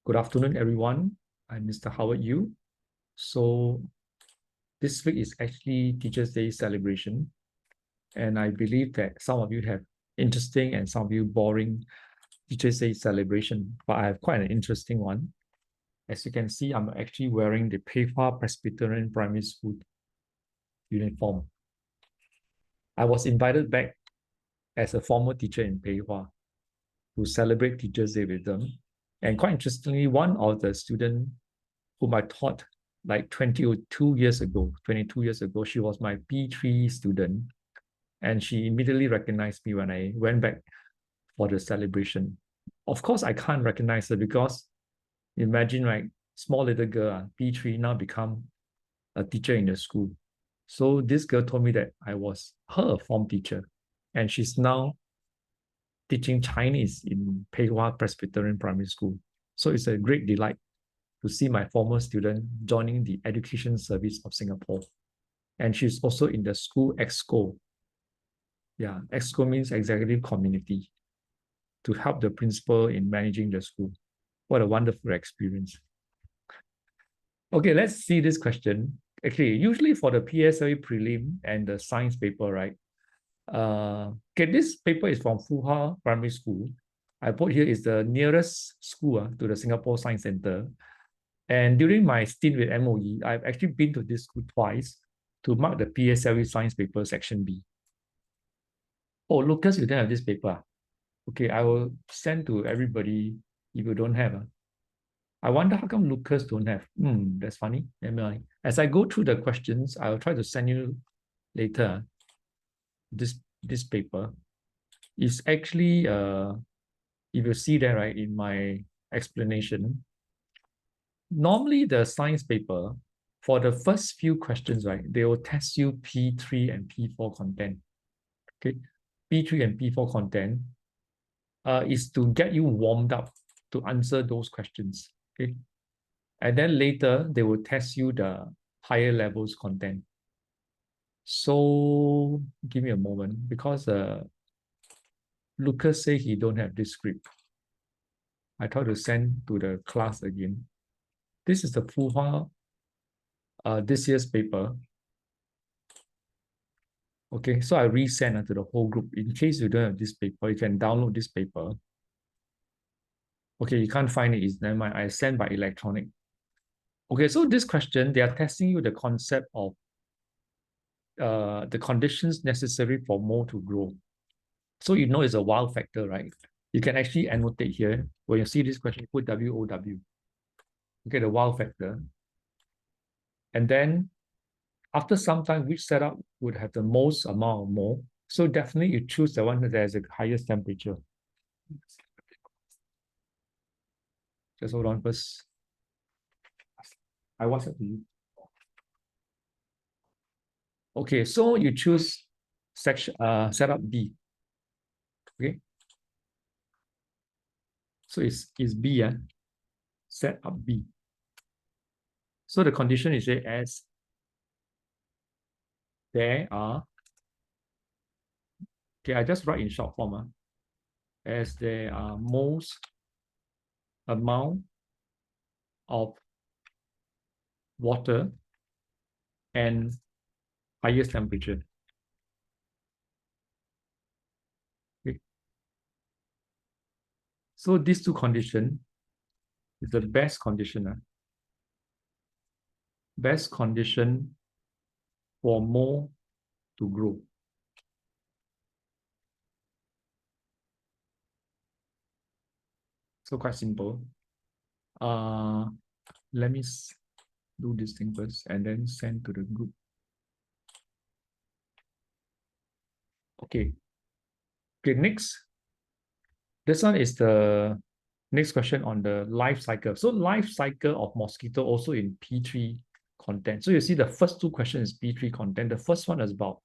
Good afternoon, everyone. I'm Mr. Howard Yu. So this week is actually Teachers' Day celebration. And I believe that some of you have interesting and some of you boring Teachers' Day celebration, but I have quite an interesting one. As you can see, I'm actually wearing the FuHua Presbyterian Primary School uniform. I was invited back as a former teacher in FuHua to celebrate Teachers' Day with them. And quite interestingly, one of the students whom I taught like 22 years ago, she was my P3 student. And she immediately recognized me when I went back for the celebration. Of course, I can't recognize her because imagine, like, small little girl, P3, now become a teacher in the school. So this girl told me that I was her form teacher, and she's now teaching Chinese in FuHua Presbyterian Primary School. So it's a great delight to see my former student joining the Education Service of Singapore. And she's also in the school EXCO. Yeah, EXCO means Executive Community, to help the principal in managing the school. What a wonderful experience. Okay, let's see this question. Actually, usually for the PSLE prelim and the science paper, right? Okay, this paper is from FuHua Primary School. I put here is the nearest school to the Singapore Science Center. And during my stint with MOE, I've actually been to this school twice to mark the PSLE science paper section B. Oh, Lucas, you don't have this paper. Okay, I will send to everybody if you don't have. I wonder how come Lucas don't have. That's funny. As I go through the questions, I'll try to send you later this paper. Is actually, if you see there, right, in my explanation, normally the science paper, for the first few questions, right, they will test you P3 and P4 content. Okay, P3 and P4 content is to get you warmed up to answer those questions. Okay, and then later they will test you the higher levels content. So give me a moment, because Lucas said he don't have this script. I try to send to the class again. This is the FuHua this year's paper. Okay, so I resend to the whole group. In case you don't have this paper, you can download this paper. Okay, you can't find it, it's never mind. I send by electronic. Okay, so this question, they are testing you the concept of the conditions necessary for mold to grow. So you know it's a wow factor, right? You can actually annotate here. When you see this question, you put WOW. Okay, the wow factor. And then after some time, which setup would have the most amount of mold? So definitely you choose the one that has the highest temperature. Just hold on first. I WhatsApp to you. Okay, so you choose section setup B. Okay. So it's B, setup B. So the condition is as there are, okay, I just write in short form, as there are most amount of water and highest temperature. Okay. So these two conditions is the best condition. Best condition for mold to grow. So quite simple. Let me do this thing first and then send to the group. Okay. Okay, next. This one is the next question on the life cycle. So life cycle of mosquito also in P3 content. So you see the first two questions is P3 content. The first one is about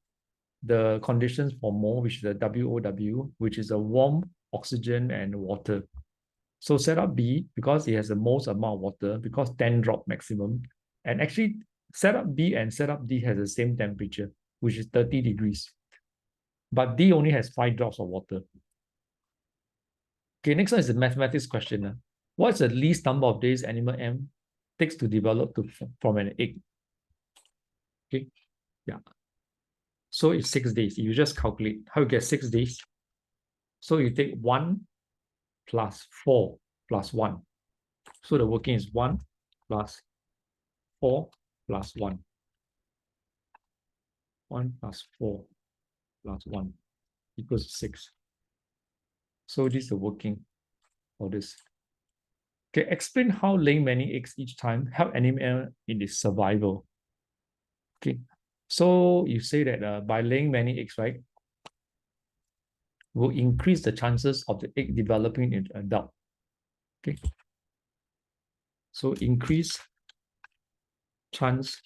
the conditions for mold, which is the WOW, which is a warm, oxygen, and water. So setup B, because it has the most amount of water, because 10 drop maximum. And actually, setup B and setup D has the same temperature, which is 30 degrees. But D only has 5 drops of water. Okay, next one is the mathematics question. What's the least number of days animal M takes to develop from an egg? Okay, yeah. So it's 6 days. You just calculate how you get 6 days. So you take 1 plus 4 plus 1. So the working is 1 plus 4 plus 1. 1 plus 4 plus 1 equals 6. So this is the working for this. Okay, explain how laying many eggs each time help animal in its survival. Okay, so you say that by laying many eggs, right, will increase the chances of the egg developing into adult. Okay, so increase chance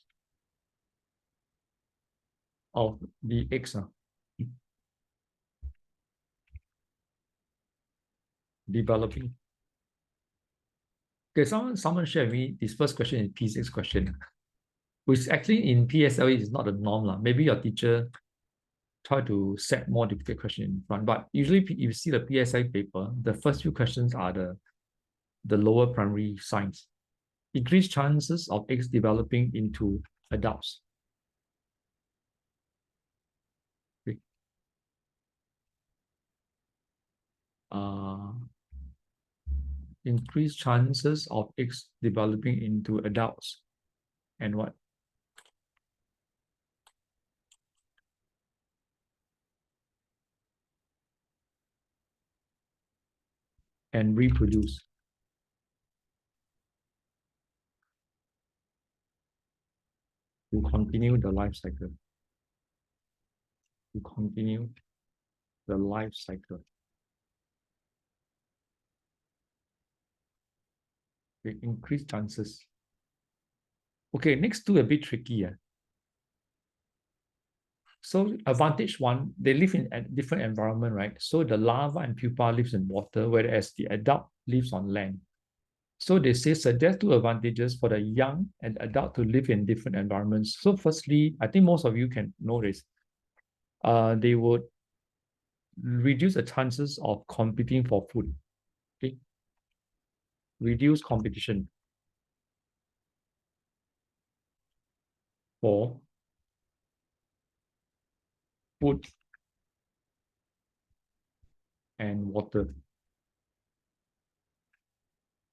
of the eggs developing. Okay, someone shared with me this first question is P6 question, which actually in PSLE is not the norm. Maybe your teacher try to set more difficult question in front, but usually if you see the PSI paper, the first few questions are the lower primary science. Increased chances of eggs developing into adults. Okay. Increased chances of eggs developing into adults. And what? And reproduce. To continue the life cycle. To continue the life cycle. Okay, increased chances. Okay, next two a bit tricky. So advantage one, they live in a different environment, right? So the larva and pupa lives in water, whereas the adult lives on land. So they say suggest two advantages for the young and adult to live in different environments. So firstly, I think most of you can know this. They would reduce the chances of competing for food. Okay? Reduce competition for food and water.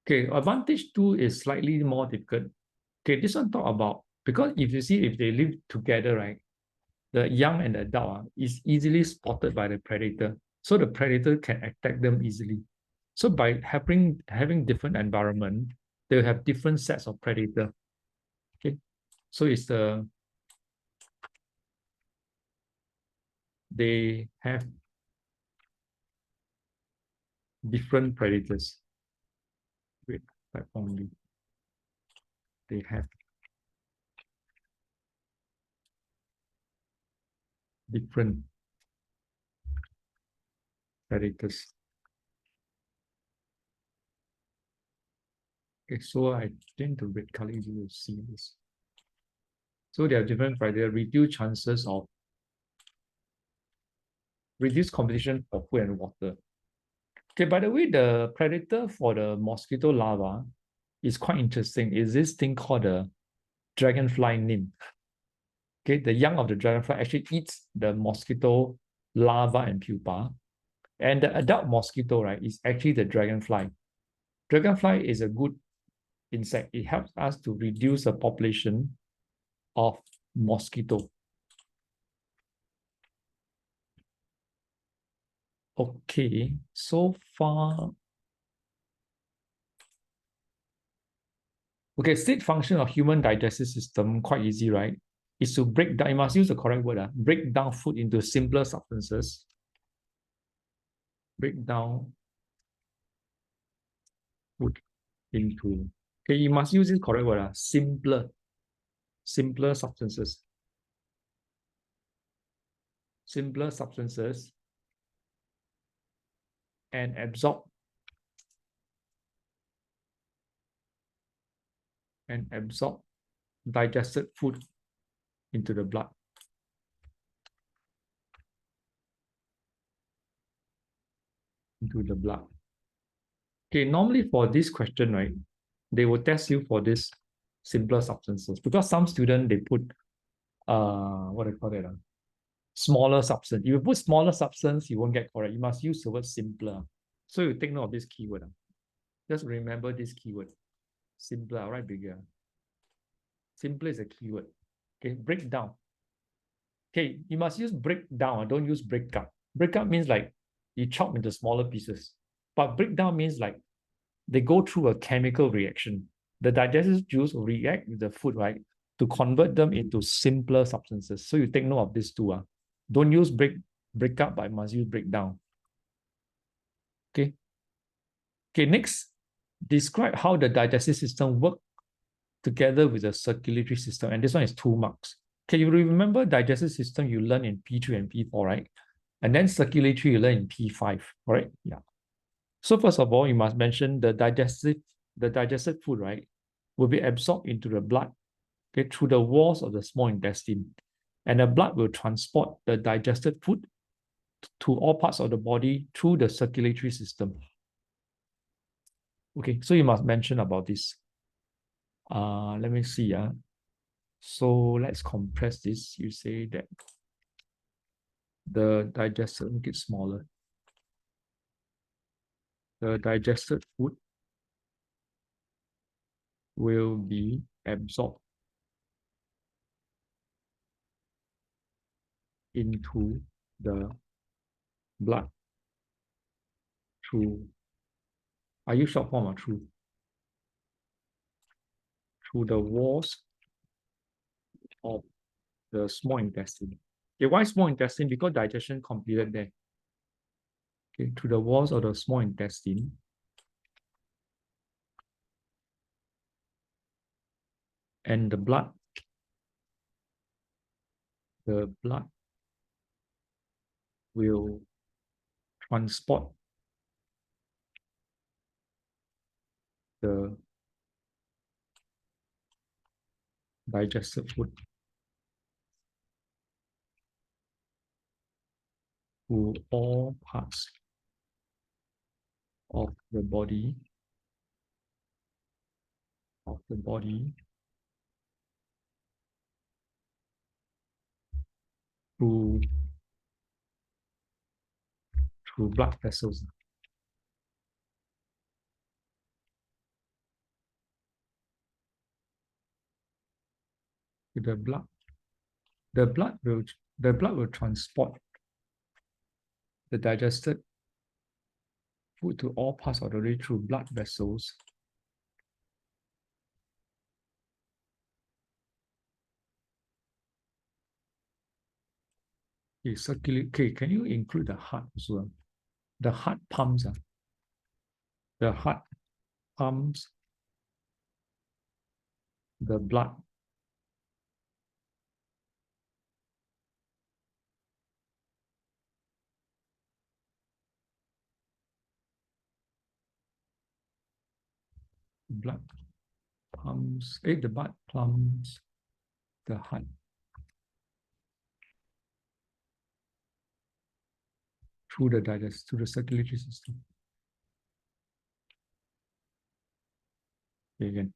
Okay, advantage two is slightly more difficult. Okay, this one talk about, because if you see if they live together, right, the young and the adult is easily spotted by the predator. So the predator can attack them easily. So by having different environment, they'll have different sets of predator. Okay, so it's they have different predators. Wait, only they have different predators. Okay, so I think the red color you will see this. So they have different predators, reduce competition for food and water. Okay, by the way, the predator for the mosquito larva is quite interesting. Is this thing called the dragonfly nymph. Okay, the young of the dragonfly actually eats the mosquito larva and pupa. And the adult mosquito, right, is actually the dragonfly. Dragonfly is a good insect. It helps us to reduce the population of mosquito. Okay, so far. Okay, state function of human digestive system, quite easy, right? Is to break down, you must use the correct word, break down food into simpler substances. Break down food into, okay, you must use the correct word, simpler substances. Simpler substances and absorb digested food into the blood. Okay, normally for this question, right, they will test you for this simpler substances because some student they put what do you call it? Smaller substance. If you put smaller substance, you won't get correct. You must use the word simpler. So you take note of this keyword. Just remember this keyword. Simpler, right? Bigger. Simpler is a keyword. Okay, break down. Okay, you must use break down. Don't use break up. Break up means like you chop into smaller pieces. But break down means like they go through a chemical reaction. The digestive juice will react with the food, right, to convert them into simpler substances. So you take note of these two. Don't use break up, but must use break down. Okay. Okay, next, describe how the digestive system works together with the circulatory system. And this one is 2 marks. Okay, you remember digestive system you learn in P3 and P4, right? And then circulatory you learn in P5, right? Yeah. So first of all, you must mention the digested food, right, will be absorbed into the blood, okay, through the walls of the small intestine. And the blood will transport the digested food to all parts of the body through the circulatory system. Okay, so you must mention about this. Let me see. So let's compress this. You say that the digested, make it smaller. The digested food will be absorbed into the blood through, I use short form, through the walls of the small intestine. Okay, why small intestine? Because digestion completed there. Okay, through the walls of the small intestine. And the blood will transport the digested food to all parts of the body through blood vessels. The blood will transport the digested food to all parts of the body through blood vessels. Okay, circulate. Okay, can you include the heart as well? The heart pumps. The heart pumps the blood the blood pumps the heart through the circulatory system. Okay, again,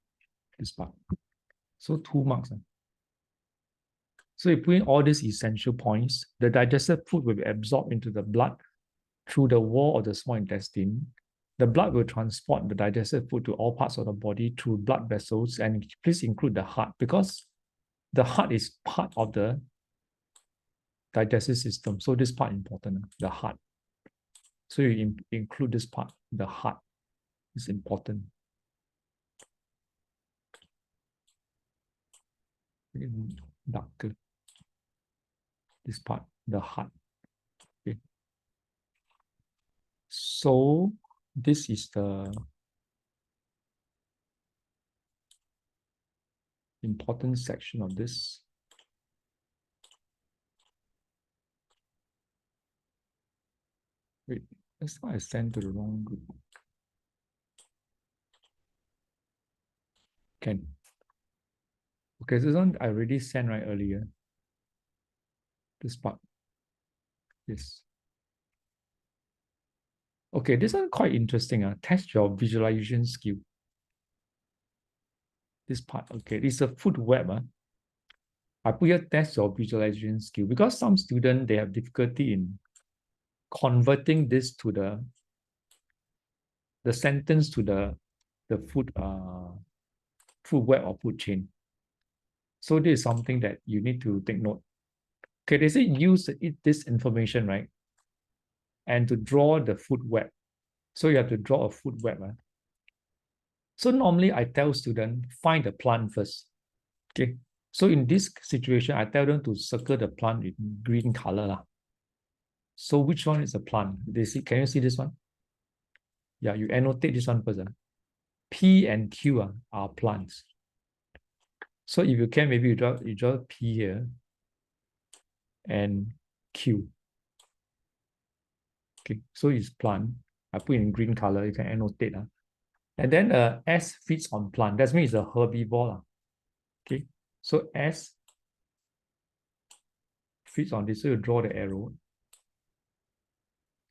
this part. So 2 marks. So you put in all these essential points. The digested food will be absorbed into the blood through the wall of the small intestine. The blood will transport the digested food to all parts of the body through blood vessels, and please include the heart because the heart is part of the digestive system. So this part important, the heart. So you include this part, the heart is important. Darker. This part, the heart. Okay. So this is the important section of this. Wait, that's why I sent to the wrong group. Can. Okay, this one I already sent right earlier. This part. Yes. Okay, this one quite interesting. Test your visualization skill. This part, okay, it's a food web. I put here test your visualization skill because some students, they have difficulty in converting this to the sentence to the food web or food chain. So this is something that you need to take note. Okay, they say use this information, right? And to draw the food web. So you have to draw a food web. So normally I tell students, find the plant first. Okay. So in this situation, I tell them to circle the plant in green color. So which one is a plant? They see, can you see this one? Yeah, you annotate this one first. P and Q are plants. So if you can, maybe you draw P here and Q. Okay, so it's plant. I put in green color, you can annotate. And then S feeds on plant. That means it's a herbivore. Okay, so S feeds on this. So you draw the arrow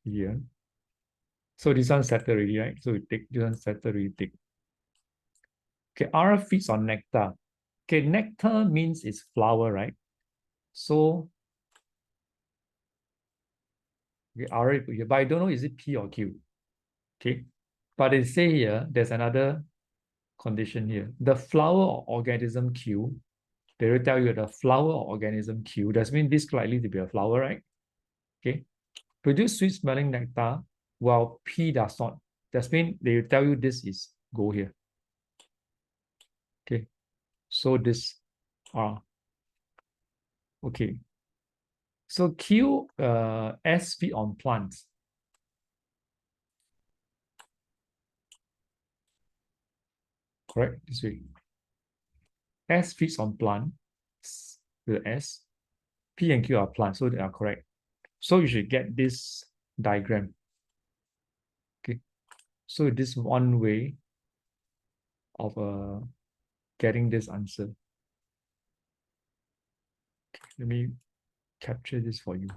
here. So this one settled already, right? So we take this one settled already. Take. Okay, R feeds on nectar. Okay, nectar means it's flower, right? So okay, R put here, but I don't know is it P or Q. Okay, but they say here there's another condition here. The flower or organism Q, they will tell you the flower or organism Q. That means this likely to be a flower, right? Okay, produce sweet smelling nectar while P does not. That means they will tell you this is go here. Okay, so this R. Okay, so Q S feed on plants. Correct, this way. S feeds on plants, the S. P and Q are plants, so they are correct. So you should get this diagram. Okay, so this is one way of getting this answer. Okay, let me capture this for you.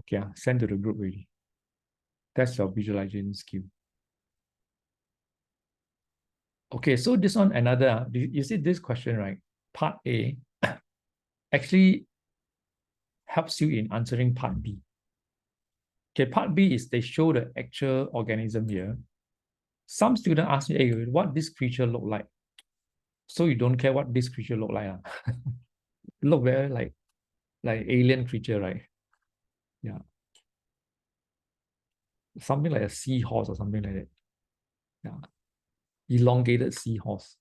Okay, send to the group already. That's your visualization skill. Okay, so this one another, you see this question, right? Part A actually helps you in answering part B. Okay, part B is they show the actual organism here. Some student ask me, hey, what this creature look like? So you don't care what this creature look like. Look very like alien creature, right? Yeah. Something like a seahorse or something like that. Yeah. Elongated seahorse.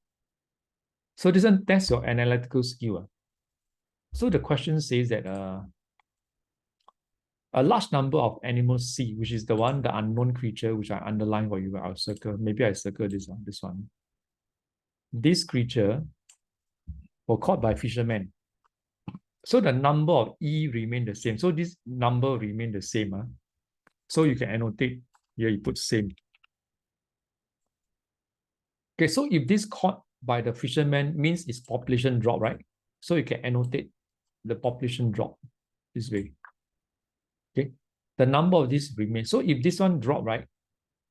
So this one tests your analytical skill. So the question says that a large number of animals C, which is the one, the unknown creature, which I underline for you, I'll circle. Maybe I circle this one, this one. This creature were caught by fishermen. So the number of E remain the same. So this number remain the same. So you can annotate here, you put same. Okay, so if this caught by the fisherman means its population drop, right? So you can annotate the population drop this way. Okay, the number of this remains. So if this one drop, right,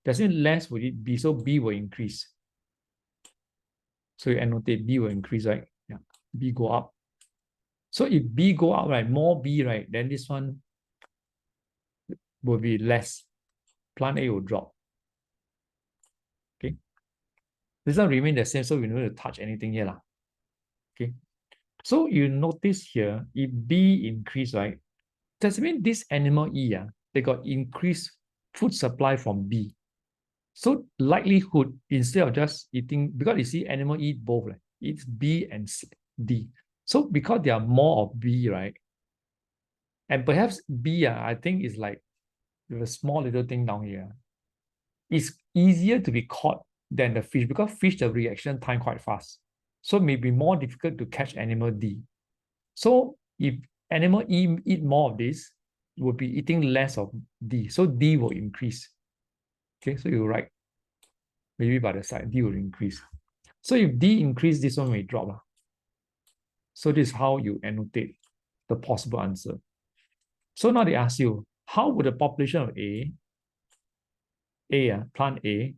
does it less will it be? So B will increase. So you annotate B will increase, right? Yeah, B go up. So if B go up, right, more B, right, then this one will be less. Plant A will drop. Okay, this one remain the same, so we don't need to touch anything here. Okay, so you notice here, if B increase, right, does it mean this animal E, they got increased food supply from B. So likelihood, instead of just eating, because you see animal eat both, right? It's B and D. So because there are more of B, right? And perhaps B, I think is like a small little thing down here. It's easier to be caught than the fish because fish, the reaction time quite fast. So it may be more difficult to catch animal D. So if animal E eat more of this, it will be eating less of D. So D will increase. Okay, so you write maybe by the side, D will increase. So if D increase, this one may drop. So this is how you annotate the possible answer. So now they ask you, how would the population of plant A,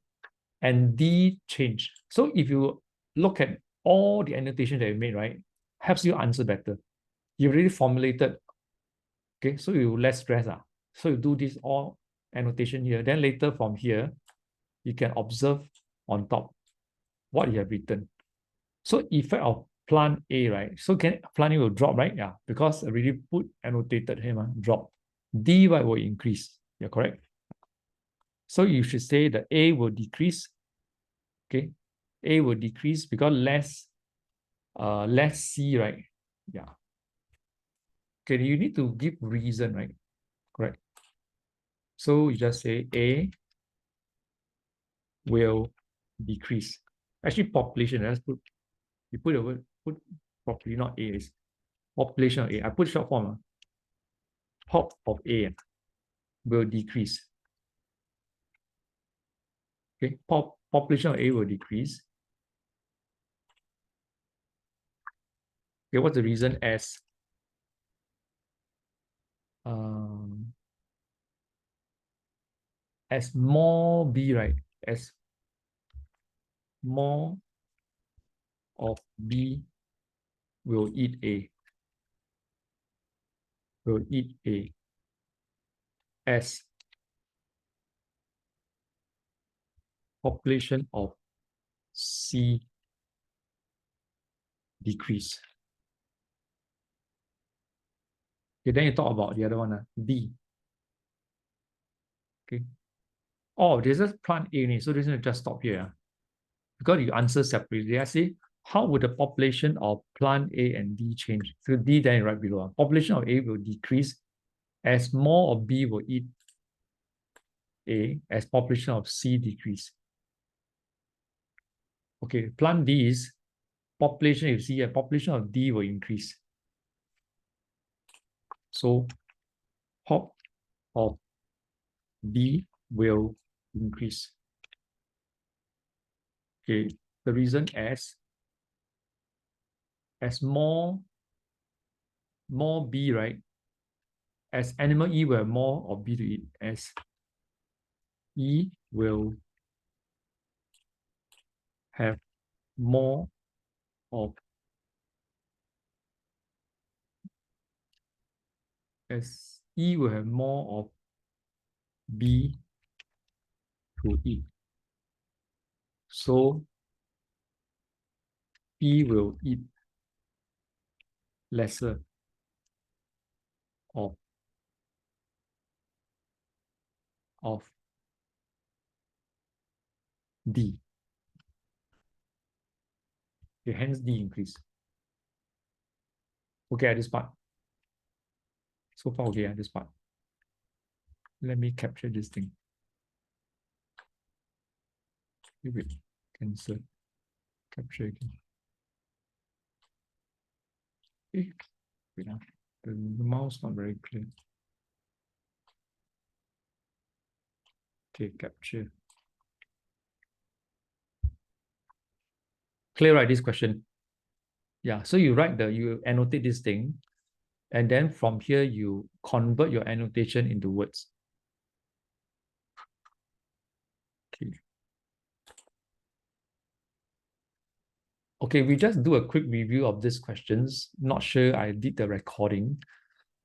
and D change? So if you look at all the annotation that you made, right, helps you answer better. You already formulated, okay, so you less stress. So you do this all annotation here. Then later from here, you can observe on top what you have written. So effect of plant A, right? So plant A will drop, right? Yeah, because I already put annotated here, drop. D, right, will increase. You're correct. So you should say the A will decrease. Okay, A will decrease because less C, right? Yeah. Okay, you need to give reason, right? Correct. So you just say A will decrease. Actually, population. Let's put you put the word properly, not A. Is population of A. I put short form. Pop of A will decrease. Okay, population of A will decrease. Okay, what's the reason? As more B, right? As more of B will eat A. Will eat A. As population of C decrease. Okay, then you talk about the other one, D. Okay. Oh, this is plant A, so this is just stop here. Because you answer separately. I say, how would the population of plant A and D change? So D then right below. Population of A will decrease as more of B will eat A, as population of C decrease. Okay, plant D is population, you see, population of D will increase. So pop of D will increase. Okay, the reason as more B, right? As animal E will have more of B to eat, as E will have more of, as E will have more of B to eat. So E will eat lesser of D. Okay, hence D increase. Okay, at this part. So far, okay, at this part. Let me capture this thing. Wait, cancel. Capture again. Okay, wait, the mouse not very clear. Okay, capture. Clear, right, this question? Yeah, so you annotate this thing, and then from here, you convert your annotation into words. Okay. Okay, we just do a quick review of these questions. Not sure I did the recording.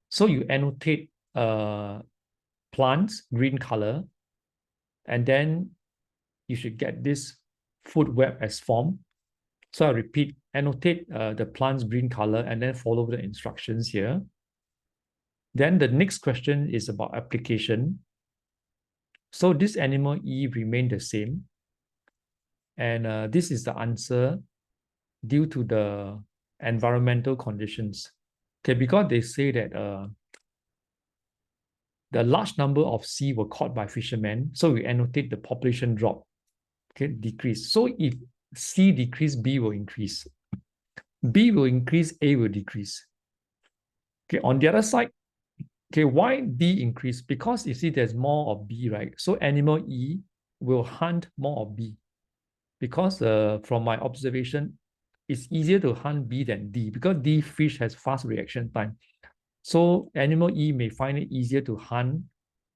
So you annotate plants, green color, and then you should get this food web as form. So I repeat, annotate the plant's green color and then follow the instructions here. Then the next question is about application. So this animal E remained the same. And this is the answer due to the environmental conditions. Okay, because they say that the large number of C were caught by fishermen, so we annotate the population drop, okay, decrease. So if C decrease, B will increase. B will increase, A will decrease. Okay, on the other side, okay, why D increase? Because you see there's more of B, right? So animal E will hunt more of B. Because from my observation, it's easier to hunt B than D because D fish has fast reaction time. So animal E may find it easier to hunt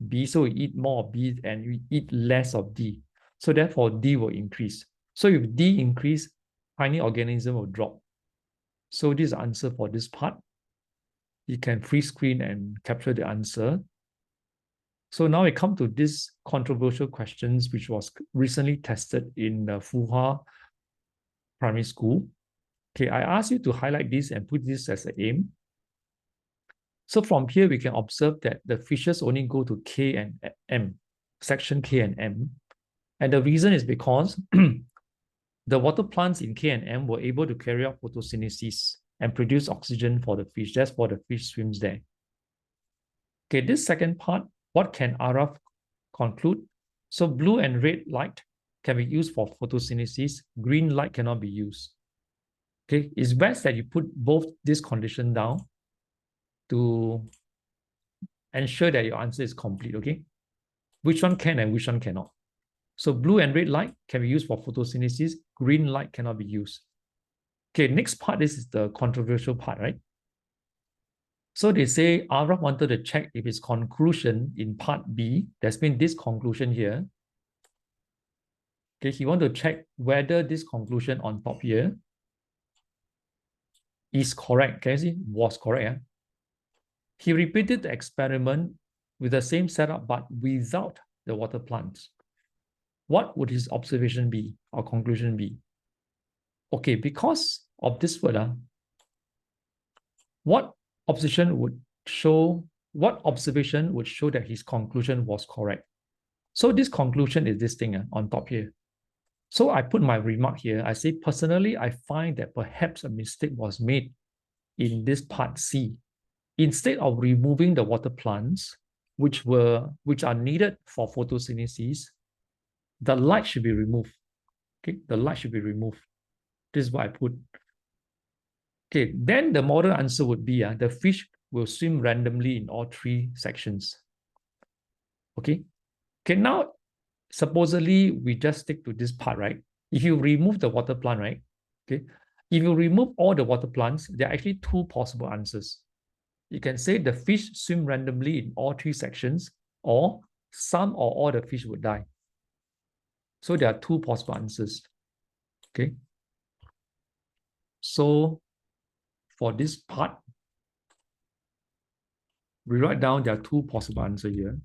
B, so we eat more of B and we eat less of D. So therefore D will increase. So if D increase, tiny organism will drop. So this is the answer for this part. You can freeze screen and capture the answer. So now we come to this controversial questions, which was recently tested in the FuHua primary school. Okay, I ask you to highlight this and put this as an aim. So from here, we can observe that the fishes only go to K and M, section K and M. And the reason is because the water plants in K and M were able to carry out photosynthesis and produce oxygen for the fish. That's why the fish swims there. Okay, this second part, what can Araf conclude? So blue and red light can be used for photosynthesis. Green light cannot be used. Okay, it's best that you put both this condition down to ensure that your answer is complete, okay? Which one can and which one cannot. So blue and red light can be used for photosynthesis. Green light cannot be used. Okay, next part, this is the controversial part, right? So they say Araf wanted to check if his conclusion in part B, that's been this conclusion here. Okay, he wanted to check whether this conclusion on top here is correct. Can you see? Was correct. Yeah? He repeated the experiment with the same setup, but without the water plants. What would his observation be or conclusion be? Okay, because of this word, what observation would show that his conclusion was correct? So this conclusion is this thing on top here. So I put my remark here. I say, personally, I find that perhaps a mistake was made in this part C. Instead of removing the water plants, which are needed for photosynthesis, the light should be removed. Okay, the light should be removed. This is what I put. Okay, then the model answer would be the fish will swim randomly in all three sections. Okay, now supposedly we just stick to this part, right? If you remove the water plant, right? Okay, if you remove all the water plants, there are actually two possible answers. You can say the fish swim randomly in all three sections, or some or all the fish would die. So there are two possible answers. Okay. So for this part, we write down there are two possible answers here.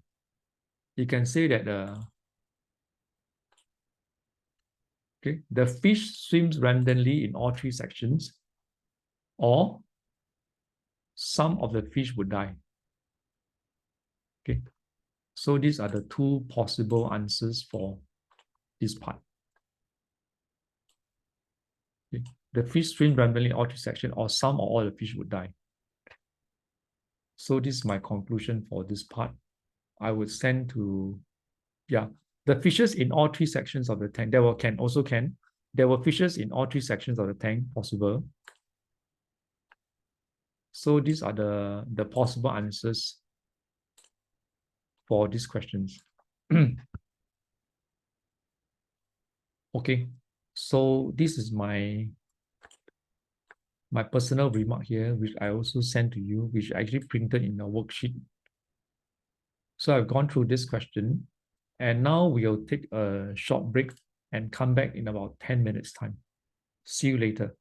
You can say that the fish swims randomly in all three sections, or some of the fish would die. Okay, so these are the two possible answers for this part. Okay. The fish swims randomly in all three sections, or some or all the fish would die. So this is my conclusion for this part. I would send to, the fishes in all three sections of the tank. There were fishes in all three sections of the tank possible. So these are the possible answers for these questions. Okay, so this is my personal remark here, which I also sent to you, which I actually printed in a worksheet. So I've gone through this question, and now we'll take a short break and come back in about 10 minutes time. See you later.